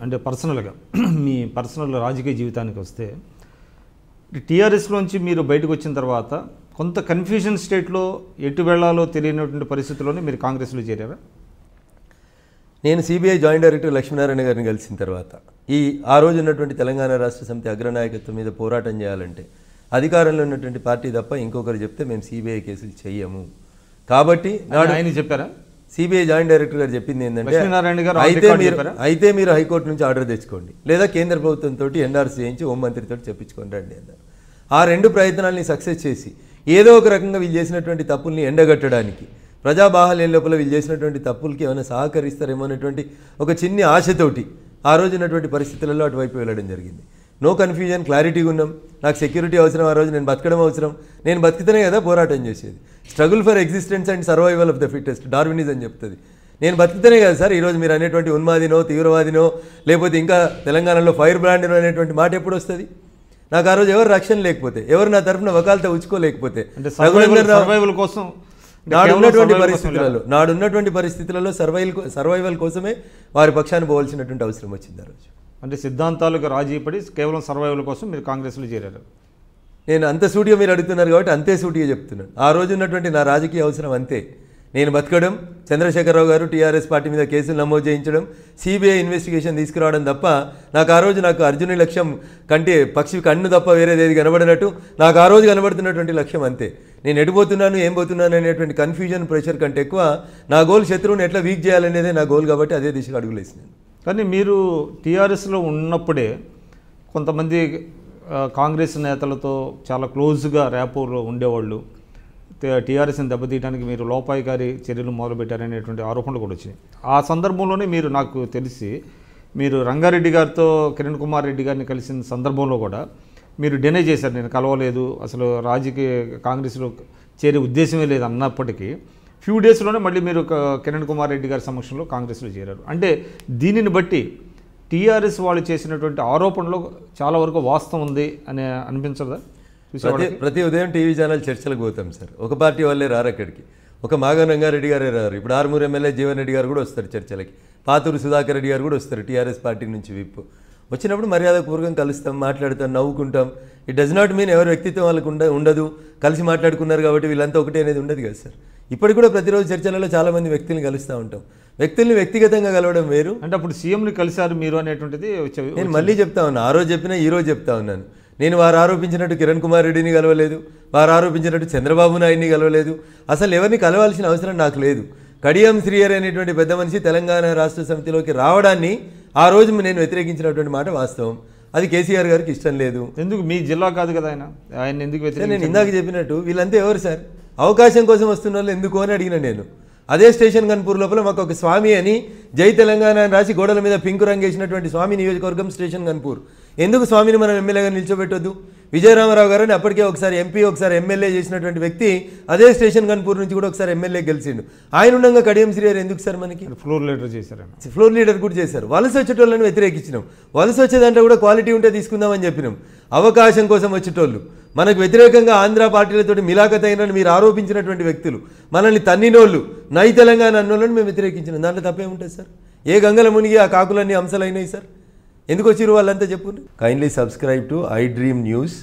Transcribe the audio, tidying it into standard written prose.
అంటే పర్సనల్గా మీ పర్సనల్ రాజకీయ జీవితానికి వస్తే టీఆర్ఎస్లోంచి మీరు బయటకు వచ్చిన తర్వాత కొంత కన్ఫ్యూజన్ స్టేట్లో ఎటు వెళ్లాలో తెలియనటువంటి పరిస్థితుల్లోనే మీరు కాంగ్రెస్లో చేరారా? నేను సిబిఐ జాయింట్ డైరెక్టర్ లక్ష్మీనారాయణ గారిని కలిసిన తర్వాత ఆ రోజు ఉన్నటువంటి తెలంగాణ రాష్ట్ర సమితి అగ్రనాయకత్వం మీద పోరాటం చేయాలంటే అధికారంలో ఉన్నటువంటి పార్టీ తప్ప ఇంకొకరు చెప్తే మేము సిబిఐ కేసులు చెయ్యము. కాబట్టి ఆయన చెప్పారా? సిబిఐ జాయింట్ డైరెక్టర్ గారు చెప్పింది ఏంటంటే అయితే మీరు హైకోర్టు నుంచి ఆర్డర్ తెచ్చుకోండి, లేదా కేంద్ర ప్రభుత్వంతో ఎన్ఆర్సీ చేయించి హోంమంత్రితో చెప్పించుకోండి రండి అన్నారు. ఆ రెండు ప్రయత్నాలని సక్సెస్ చేసి ఏదో ఒక రకంగా వీళ్ళు చేసినటువంటి తప్పుల్ని ఎండగట్టడానికి, ప్రజాబాహల్యం లోపల వీళ్ళు చేసినటువంటి తప్పులకి ఏమైనా సహకరిస్తారేమో అనేటువంటి ఒక చిన్న ఆశతోటి ఆ రోజు ఉన్నటువంటి పరిస్థితులలో అటువైపు వెళ్ళడం జరిగింది. నో కన్ఫ్యూజన్, క్లారిటీగా ఉన్నాం. నాకు సెక్యూరిటీ అవసరం, ఆ రోజు నేను బతకడం అవసరం. నేను బతికితేనే కదా పోరాటం చేసేది. Struggle for existence and survival of the fittest, Darwinism చెప్తుంది. నేను బతికితేనే కదా సార్ ఈరోజు మీరు అనేటువంటి ఉన్మాదినో తీవ్రవాదినో లేకపోతే ఇంకా తెలంగాణలో ఫైర్ బ్రాండ్నో అనేటువంటి మాట ఎప్పుడు వస్తుంది? నాకు ఆ రోజు ఎవరు రక్షణ లేకపోతే, ఎవరు నా తరఫున వకాలతో ఉచ్చుకోలేకపోతే, నాడున్నటువంటి పరిస్థితులలో సర్వైవల్ కోసమే వారి పక్షాన్ని పోవాల్సినటువంటి అవసరం వచ్చింది ఆ రోజు. అంటే సిద్ధాంతాలకు రాజీ పడి కేవలం సర్వైవల్ కోసం మీరు కాంగ్రెస్లో చేరారు. నేను అంత సూటిగా మీరు అడుగుతున్నారు కాబట్టి అంతే సూటిగా చెప్తున్నాను. ఆ రోజు ఉన్నటువంటి నా రాజకీయ అవసరం అంతే. నేను బతకడం, చంద్రశేఖరరావు గారు టీఆర్ఎస్ పార్టీ మీద కేసులు నమోదు చేయించడం, సిబిఐ ఇన్వెస్టిగేషన్ తీసుకురావడం తప్ప నాకు ఆ రోజు అర్జునుడి లక్ష్యం కంటే పక్షి కన్ను తప్ప వేరేదేది కనబడినట్టు నాకు ఆ రోజు కనబడుతున్నటువంటి లక్ష్యం అంతే. నేను ఎటుపోతున్నాను ఏం పోతున్నాను అనేటువంటి కన్ఫ్యూజన్ ప్రెషర్ కంటే ఎక్కువ నా గోల్ శత్రువుని ఎట్లా వీక్ చేయాలనేదే నా గోల్ కాబట్టి అదే దిశగా అడుగులేసినాను. కానీ మీరు టీఆర్ఎస్లో ఉన్నప్పుడే కొంతమంది కాంగ్రెస్ నేతలతో చాలా క్లోజ్గా ర్యాపోలో ఉండేవాళ్ళు టీఆర్ఎస్ని దెబ్బతీయడానికి మీరు లోపాయికారి చర్యలు మొదలుపెట్టారనేటువంటి ఆరోపణలు కూడా వచ్చినాయి. ఆ సందర్భంలోనే మీరు నాకు తెలిసి మీరు రంగారెడ్డి గారితో కిరణ్ కుమార్ రెడ్డి గారిని కలిసిన సందర్భంలో కూడా మీరు డినై చేశారు, నేను కలవలేదు, అసలు రాజకీయ కాంగ్రెస్లో చేరే ఉద్దేశమే లేదు అన్నప్పటికీ ఫ్యూ డేస్లోనే మళ్ళీ మీరు కిరణ్ కుమార్ రెడ్డి గారి సమక్షంలో కాంగ్రెస్లో చేరారు. అంటే దీనిని బట్టి టీఆర్ఎస్ వాళ్ళు చేసినటువంటి ఆరోపణలో చాలా వరకు వాస్తవం ఉంది అని అనిపించదా? ప్రతి ఉదయం టీవీ ఛానల్ చర్చలకు పోతాం సార్. ఒక పార్టీ వాళ్ళే రారు అక్కడికి. ఒక మాగం రంగారెడ్డి గారే రారు. ఇప్పుడు ఆర్మూర్ ఎమ్మెల్యే జీవన్ రెడ్డి గారు కూడా వస్తారు చర్చలకి. పాతూరు సుధాకర్ రెడ్డి గారు కూడా వస్తారు టీఆర్ఎస్ పార్టీ నుంచి విప్. వచ్చినప్పుడు మర్యాదపూర్వకంగా కలుస్తాం, మాట్లాడతాం, నవ్వుకుంటాం. ఇట్ డస్ నాట్ మీన్ ఎవరి వ్యక్తిత్వం వాళ్ళకు ఉండదు, కలిసి మాట్లాడుకున్నారు కాబట్టి వీళ్ళంతా ఒకటే అనేది ఉండదు కదా సార్. ఇప్పటికి కూడా ప్రతిరోజు చర్చలలో చాలామంది వ్యక్తుల్ని కలుస్తూ ఉంటాం. వ్యక్తుల్ని వ్యక్తిగతంగా కలవడం వేరు. అంటే అప్పుడు సీఎంని కలిశారు మీరు అనేటువంటిది నేను మళ్ళీ చెప్తా ఉన్నాను. ఆ రోజు చెప్పినా ఈ రోజు చెప్తా ఉన్నాను. నేను వారు ఆరోపించినట్టు కిరణ్ కుమార్ రెడ్డిని కలవలేదు, వారు ఆరోపించినట్టు చంద్రబాబు నాయుడిని కలవలేదు. అసలు ఎవరిని కలవాల్సిన అవసరం నాకు లేదు. కడియం శ్రీహరి అనేటువంటి పెద్ద మనిషి తెలంగాణ రాష్ట్ర సమితిలోకి రావడాన్ని ఆ రోజు నేను వ్యతిరేకించినటువంటి మాట వాస్తవం. అది కేసీఆర్ గారికి ఇష్టం లేదు. ఎందుకు? మీ జిల్లా కాదు కదా ఆయన ఎందుకు వ్యతిరేకించారు? నేను ఇందాక చెప్పినట్టు వీళ్ళంతా ఎవరు సార్? అవకాశం కోసం వస్తున్న వాళ్ళు ఎందుకు అని అడిగిన నేను. అదే స్టేషన్ గన్పూర్ లోపల మాకు ఒక స్వామి అని జై తెలంగాణ అని రాసి గోడల మీద పింకు రంగేసినటువంటి స్వామి నియోజకవర్గం స్టేషన్ గన్పూర్. ఎందుకు స్వామిని మనం ఎమ్మెల్యేగా నిల్చోబెట్టొద్దు? విజయరామారావు గారని అప్పటికే ఒకసారి ఎంపీ ఒకసారి ఎమ్మెల్యే చేసినటువంటి వ్యక్తి అదే స్టేషన్ గన్పూర్ నుంచి కూడా ఒకసారి ఎమ్మెల్యే గెలిచిండు. ఆయన ఉండగా కడియం శ్రీహరి ఎందుకు సార్ మనకి ఫ్లోర్ లీడర్ చేశారు? ఫ్లోర్ లీడర్ కూడా చేశారు. వలస వచ్చేటోళ్ళని వ్యతిరేకించినాం. వలస వచ్చేదంటే కూడా క్వాలిటీ ఉంటే తీసుకుందామని చెప్పినాం. అవకాశం కోసం వచ్చేటోళ్ళు, మనకు వ్యతిరేకంగా ఆంధ్ర పార్టీలతో మిలాఖత్ అయినని మీరు ఆరోపించినటువంటి వ్యక్తులు, మనల్ని తన్నినోళ్ళు, నై తెలంగాణ అన్నోళ్ళని మేము వ్యతిరేకించినాం. దాంట్లో తప్పేముంటుంది సార్? ఏ గంగల మునిగి ఆ కాకులన్నీ అంశాలైనాయి సార్? ఎందుకు వచ్చిరు వాళ్ళంతా చెప్పు. Kindly subscribe to I dream news.